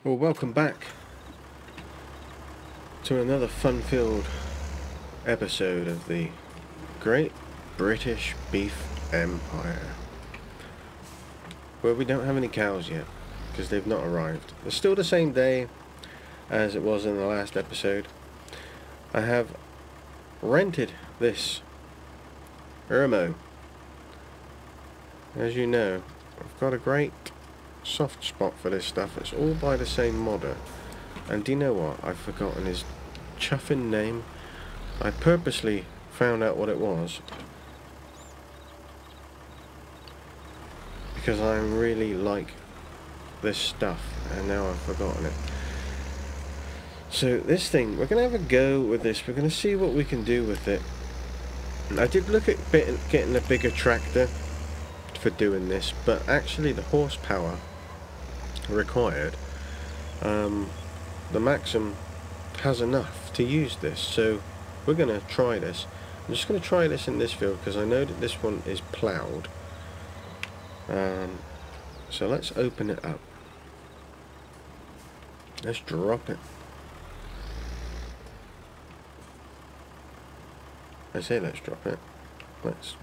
Well, welcome back to another fun-filled episode of the Great British Beef Empire, where we don't have any cows yet because they've not arrived. It's still the same day as it was in the last episode. I have rented this Irmo. As you know, I've got a great soft spot for this stuff. It's all by the same modder, and do you know what? I've forgotten his chuffing name. I purposely found out what it was because I really like this stuff, and now I've forgotten it. So this thing, we're going to have a go with this. We're going to see what we can do with it. I did look at getting a bigger tractor for doing this, but actually the horsepower required, the Maxim has enough to use this, so we're going to try this. I'm just going to try this in this field because I know that this one is ploughed. So let's open it up. Let's drop it. I say let's drop it. Let's...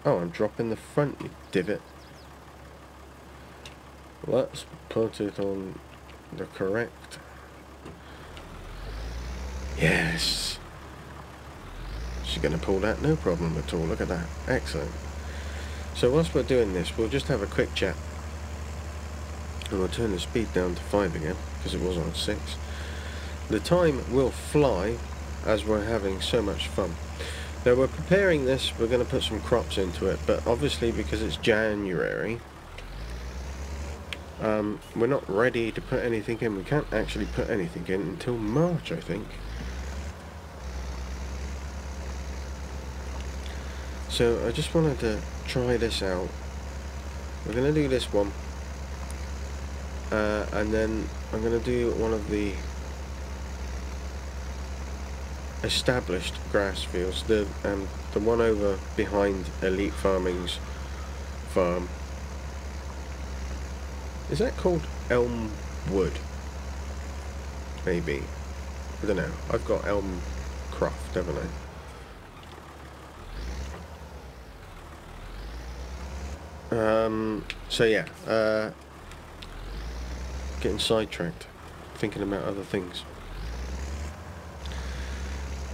Oh, I'm dropping the front, you divot. Let's put it on the correct... Yes! She's going to pull that, no problem at all. Look at that. Excellent. So whilst we're doing this, we'll just have a quick chat. And we'll turn the speed down to 5 again, because it was on 6. The time will fly as we're having so much fun. Now we're preparing this, we're going to put some crops into it, but obviously because it's January, we're not ready to put anything in. We can't actually put anything in until March, I think. So I just wanted to try this out. We're going to do this one, and then I'm going to do one of the established grass fields, the one over behind Elite Farming's farm. Is that called Elm Wood? Maybe. I don't know. I've got Elm Croft, haven't I? So yeah, getting sidetracked, thinking about other things.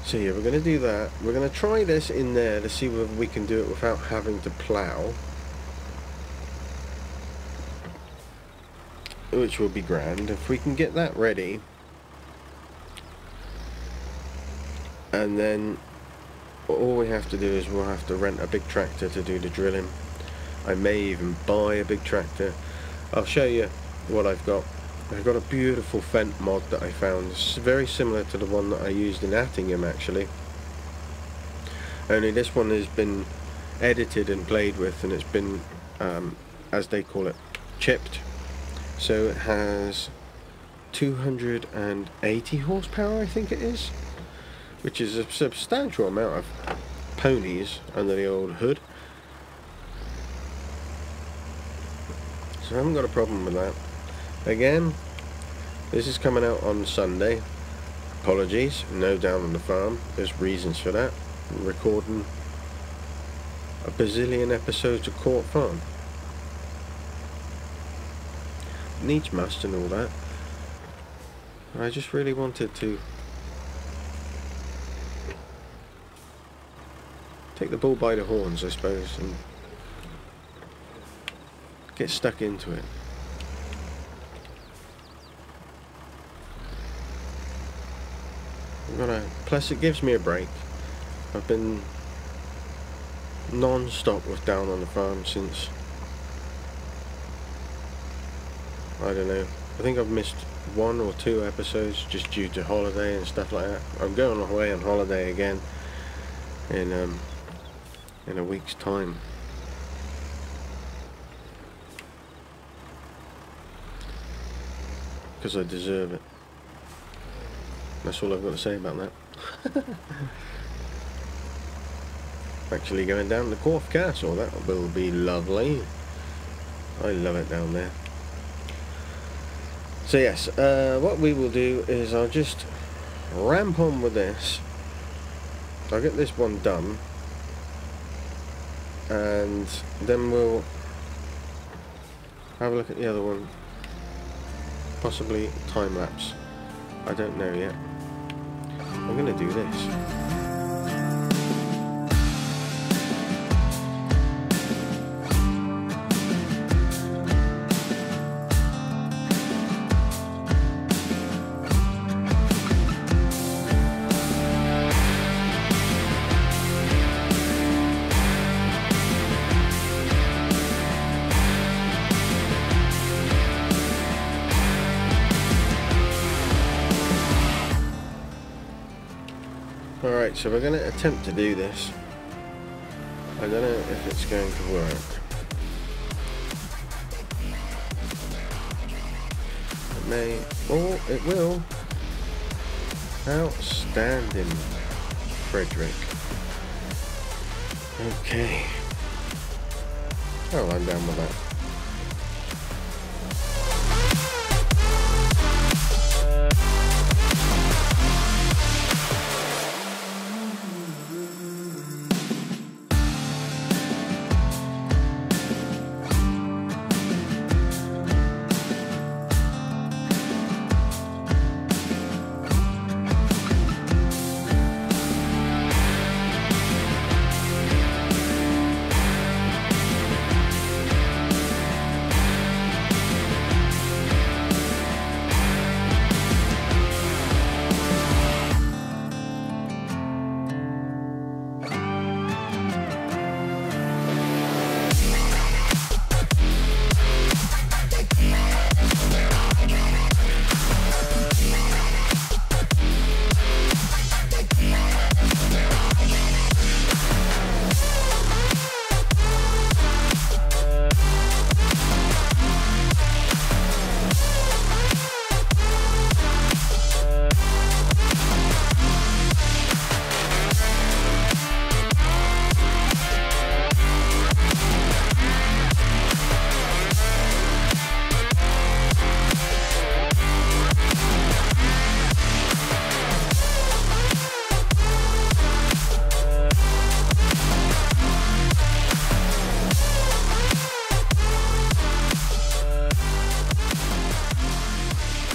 So yeah, we're going to do that. We're going to try this in there to see whether we can do it without having to plough, which will be grand. If we can get that ready, and then all we have to do is we'll have to rent a big tractor to do the drilling. I may even buy a big tractor. I'll show you what I've got. I've got a beautiful Fendt mod that I found. It's very similar to the one that I used in Attingham, actually. Only this one has been edited and played with, and it's been, as they call it, chipped. So it has 280 horsepower, I think it is, which is a substantial amount of ponies under the old hood. So I haven't got a problem with that. Again, this is coming out on Sunday. Apologies, no down on the farm. There's reasons for that. I'm recording a bazillion episodes of Court Farm. Needs must and all that. I just really wanted to take the bull by the horns, I suppose, and get stuck into it. Plus it gives me a break. I've been non-stop with Down on the Farm since, I don't know, I think I've missed 1 or 2 episodes just due to holiday and stuff like that. I'm going away on holiday again in a week's time. Because I deserve it. That's all I've got to say about that. Actually going down to Corfe Castle, that will be lovely. I love it down there. So yes, what we will do is I'll just ramp on with this. I'll get this one done, and then we'll have a look at the other one, possibly time lapse. I don't know yet. I'm going to do this. Alright, so we're going to attempt to do this. I don't know if it's going to work. It may, or it will. Outstanding, Frederick. Okay. Oh, I'm down with that.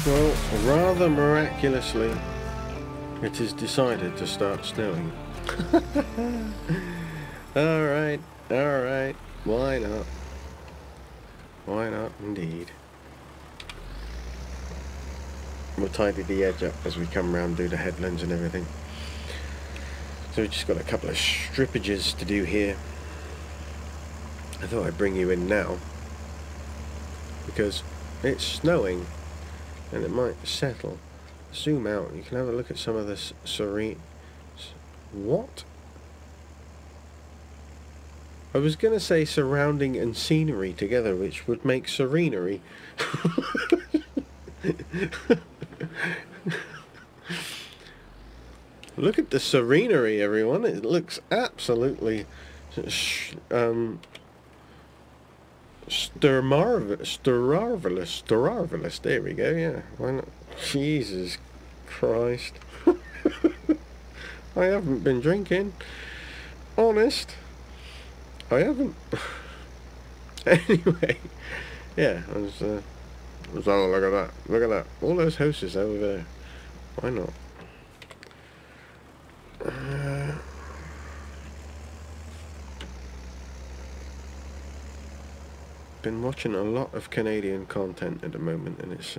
Well, rather miraculously, it is decided to start snowing. Alright, alright, why not? Why not indeed? We'll tidy the edge up as we come round, do the headlands and everything. So we've just got a couple of strippages to do here. I thought I'd bring you in now, because it's snowing and it might settle. Zoom out, you can have a look at some of this serene... What? I was going to say surrounding and scenery together, which would make serenery. Look at the serenery, everyone. It looks absolutely... Starvelous. There we go, yeah. Why not? Jesus Christ. I haven't been drinking. Honest. I haven't. Anyway. Yeah, I was, oh, look at that. Look at that. All those houses over there. Why not? Been watching a lot of Canadian content at the moment, and it's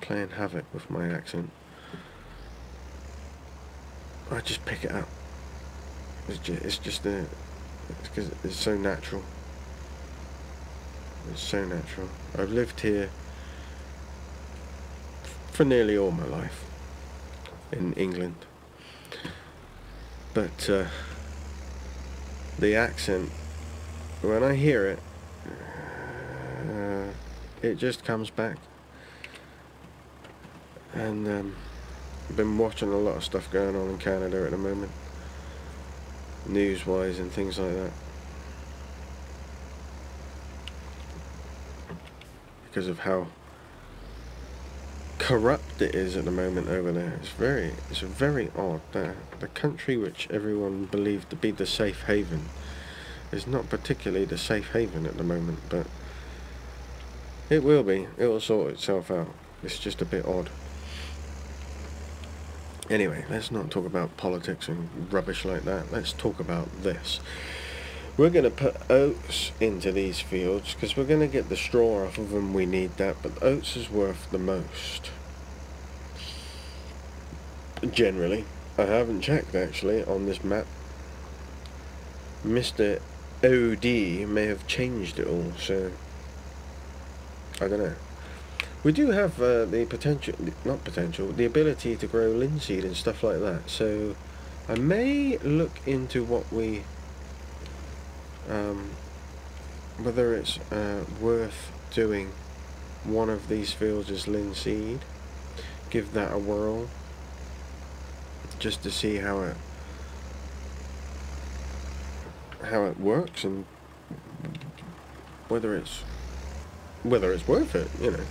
playing havoc with my accent. I just pick it up. It's just because it's so natural. It's so natural. I've lived here for nearly all my life in England, but the accent, when I hear it, it just comes back. And I've been watching a lot of stuff going on in Canada at the moment, news-wise and things like that, because of how corrupt it is at the moment over there. It's very odd. The country which everyone believed to be the safe haven is not particularly the safe haven at the moment, but it will be. It will sort itself out. It's just a bit odd. Anyway, let's not talk about politics and rubbish like that. Let's talk about this. We're going to put oats into these fields because we're going to get the straw off of them. We need that, but oats is worth the most. Generally, I haven't checked actually on this map. Mr. OD may have changed it all, so I don't know. We do have the the ability to grow linseed and stuff like that, so I may look into what we, whether it's worth doing one of these fields as linseed, give that a whirl, just to see how it works and whether it's worth it, you know.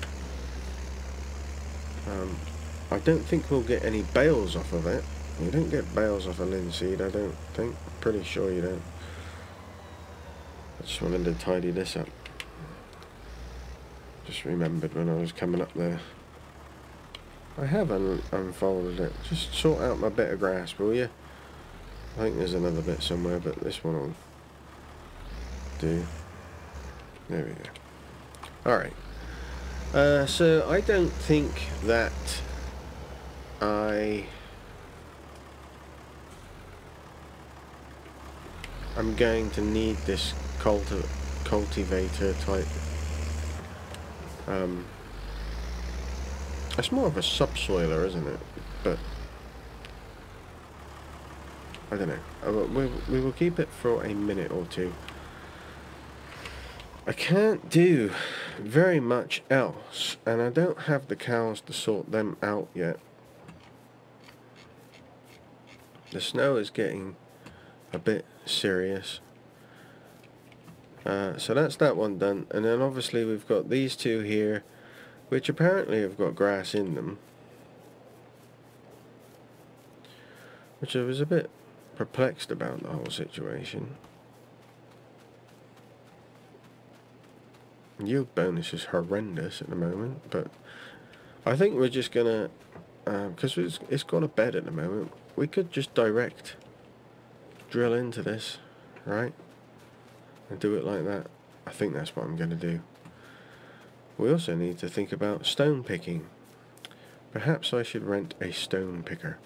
I don't think we'll get any bales off of it. You don't get bales off a linseed, I don't think. Pretty sure you don't. I just wanted to tidy this up. Just remembered when I was coming up there. I have unfolded it. Just sort out my bit of grass, will you? I think there's another bit somewhere, but this one will do. There we go. Alright. So I don't think that I'm going to need this cultivator type. It's more of a subsoiler, isn't it? But I don't know. We will keep it for a minute or two. I can't do very much else, and I don't have the cows to sort them out yet. The snow is getting a bit serious. So that's that one done, and then obviously we've got these two here, which apparently have got grass in them, which I was a bit perplexed about the whole situation. Yield bonus is horrendous at the moment, but I think we're just gonna, because it's got a bed at the moment, we could just direct drill into this, right, and do it like that. I think that's what I'm gonna do. We also need to think about stone picking. Perhaps I should rent a stone picker.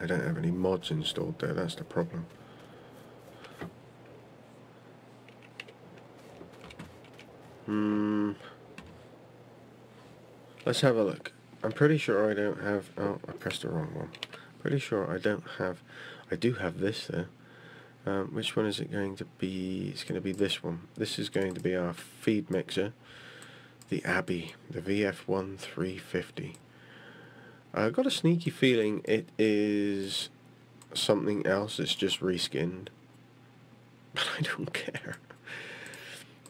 I don't have any mods installed there, that's the problem. Let's have a look. I'm pretty sure I don't have... Oh, I pressed the wrong one. Pretty sure I don't have... I do have this there. Which one is it going to be? It's going to be this one. This is going to be our feed mixer. The Abbey. The VF1350. I've got a sneaky feeling it is something else. It's just reskinned. But I don't care.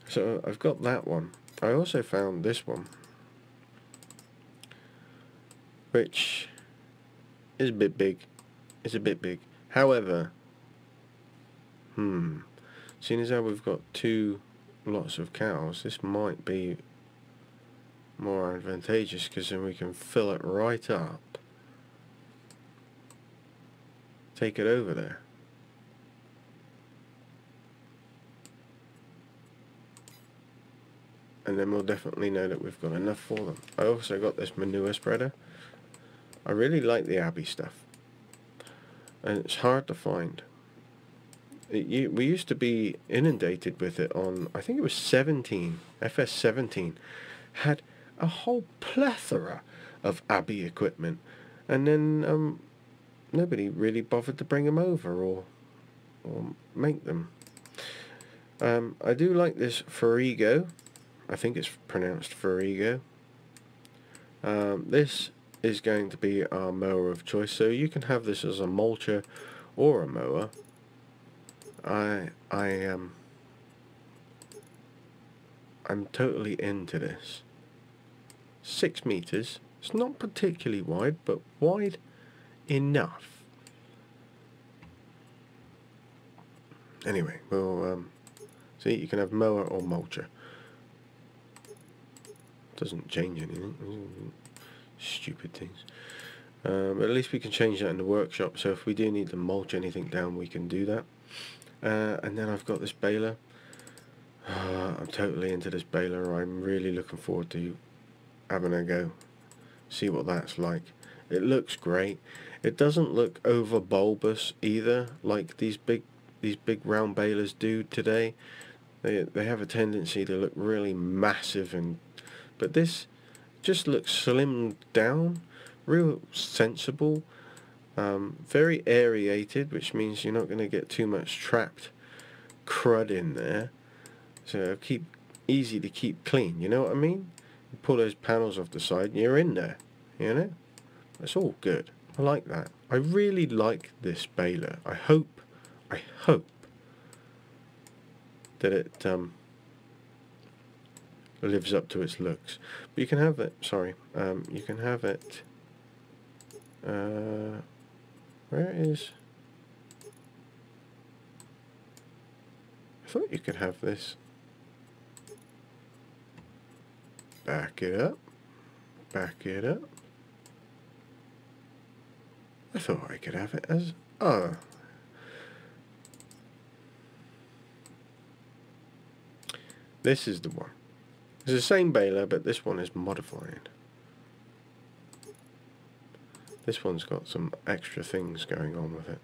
So I've got that one. I also found this one, which is a bit big. It's a bit big. However, seeing as how we've got two lots of cows, this might be more advantageous, because then we can fill it right up, take it over there. And then we'll definitely know that we've got enough for them. I also got this manure spreader. I really like the Abbey stuff, and it's hard to find. We used to be inundated with it on, I think it was 17, FS17, had a whole plethora of Abbey equipment, and then nobody really bothered to bring them over or make them. I do like this Farigo. I think it's pronounced Farigo. This is going to be our mower of choice, so you can have this as a mulcher or a mower. I'm totally into this. 6 meters. It's not particularly wide, but wide enough. Anyway, we'll see. You can have mower or mulcher. Doesn't change anything. Stupid things. But at least we can change that in the workshop. So if we do need to mulch anything down, we can do that. And then I've got this baler. I'm totally into this baler. I'm really looking forward to having a go, see what that's like. It looks great. It doesn't look over bulbous either, like these big round balers do today. They have a tendency to look really massive, but this just looks slimmed down, real sensible, very aerated, which means you're not going to get too much trapped crud in there. So easy to keep clean, you know what I mean? You pull those panels off the side and you're in there, you know? It's all good. I like that. I really like this baler. I hope that it lives up to its looks. But you can have it, you can have it, where is, I thought you could have this. Back it up. Back it up. I thought I could have it as... Oh. This is the one. It's the same baler, but this one is modified. This one's got some extra things going on with it.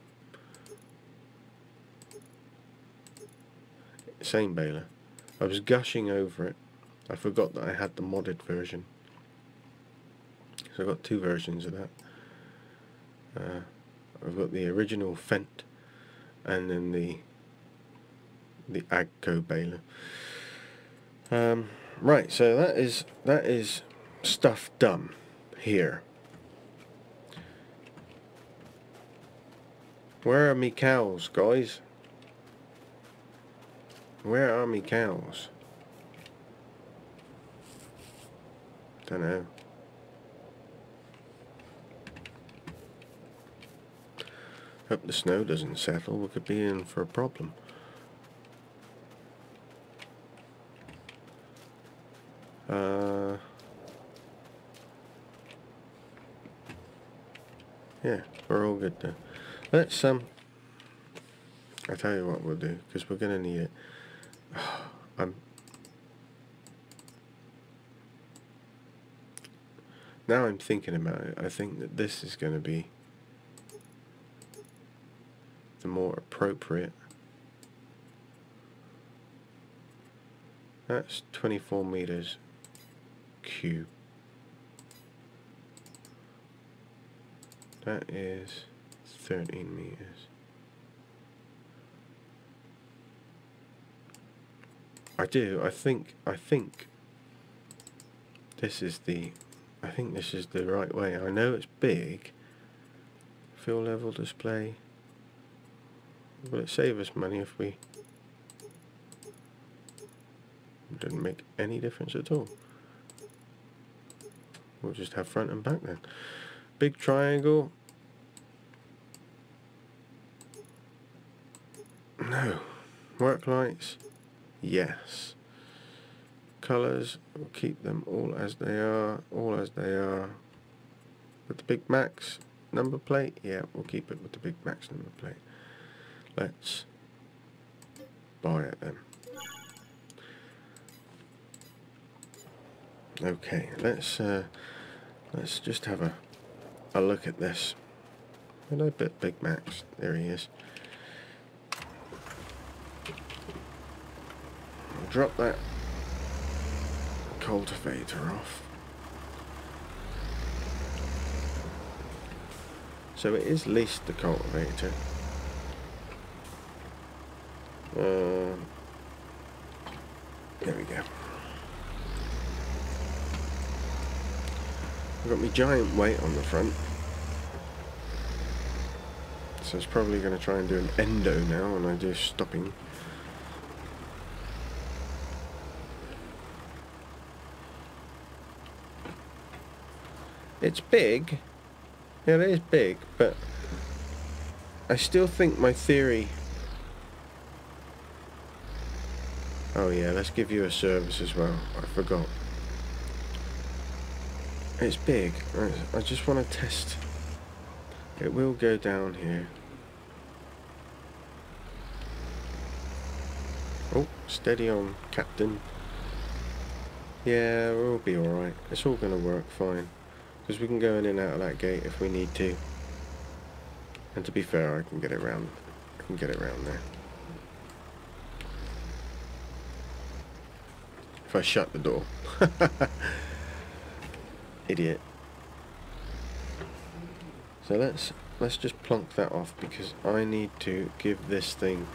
Same baler. I was gushing over it. I forgot that I had the modded version. So I've got two versions of that. I've got the original Fent and then the Agco baler. Right, so that is stuff done here. Where are me cows, guys? Where are me cows? Don't know. Hope the snow doesn't settle. We could be in for a problem. Yeah, we're all good there. Let's I tell you what we'll do, because we're gonna need it. Now I'm thinking about it, I think that this is going to be the more appropriate. That's 24 meters cube. That is 13 meters. I think this is the right way. I know it's big. Fill level display. Will it save us money if we... It doesn't make any difference at all. We'll just have front and back then. Big triangle. No. Work lights. Yes. Colours, we'll keep them all as they are, With the Big Max number plate, yeah, we'll keep it with the Big Max number plate. Let's buy it then. Okay, let's just have a look at this. Hello, Big Max. There he is. I'll drop that cultivator off. So it is leased, the cultivator. There we go. I've got my giant weight on the front. So it's probably going to try and do an endo now when I do stopping. It's big. Yeah, it is big, but I still think my theory... Oh yeah, let's give you a service as well. I forgot. It's big. I just want to test. It will go down here. Oh, steady on, Captain. Yeah, we'll be alright. It's all going to work fine. Because we can go in and out of that gate if we need to. And to be fair, I can get it around. I can get it around there. If I shut the door. Idiot. So let's just plonk that off because I need to give this thing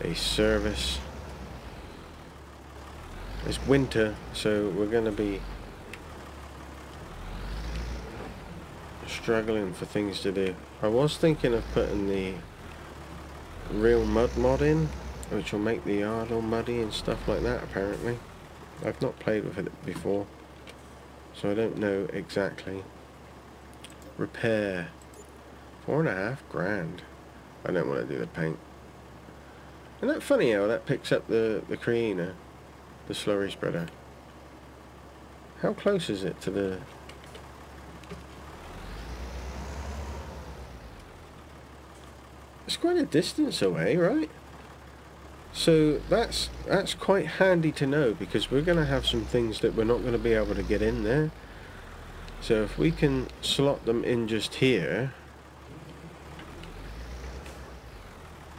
a service. It's winter, so we're going to be struggling for things to do. I was thinking of putting the real mud mod in, which will make the yard all muddy and stuff like that apparently. I've not played with it before, so I don't know exactly. Repair. 4.5 grand. I don't want to do the paint. Isn't that funny how that picks up the creainer, the slurry spreader? How close is it to the... It's quite a distance away, right? So that's quite handy to know, because we're going to have some things that we're not going to be able to get in there. So if we can slot them in just here,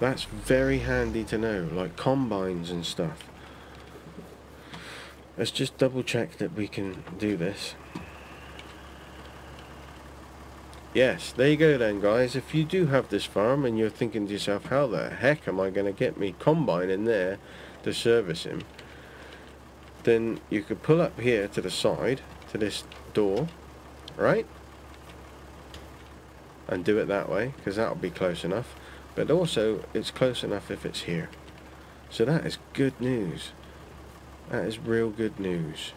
that's very handy to know, like combines and stuff. Let's just double check that we can do this. Yes, there you go then, guys. If you do have this farm and you're thinking to yourself, how the heck am I going to get me combine in there to service him, then you could pull up here to the side to this door, right, and do it that way, because that'll be close enough. But also it's close enough if it's here. So that is good news. That is real good news.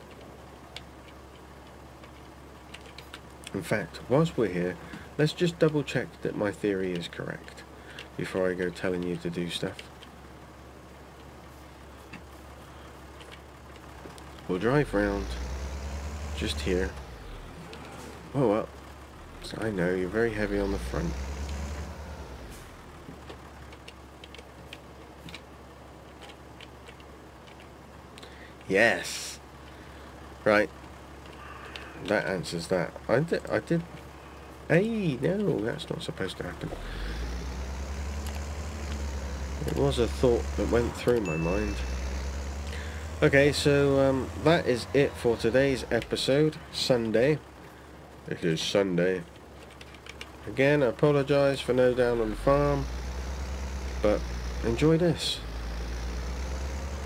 In fact, whilst we're here, let's just double check that my theory is correct before I go telling you to do stuff. We'll drive round just here. Oh well, I know you're very heavy on the front. Yes. Right. That answers that. I did. Hey, no, that's not supposed to happen. It was a thought that went through my mind. Okay, so that is it for today's episode. Sunday. It is Sunday. Again, I apologise for no down on the farm, but enjoy this.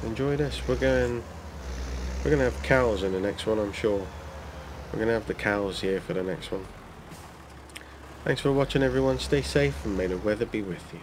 Enjoy this. We're gonna have cows in the next one, I'm sure. We're going to have the cows here for the next one. Thanks for watching, everyone. Stay safe and may the weather be with you.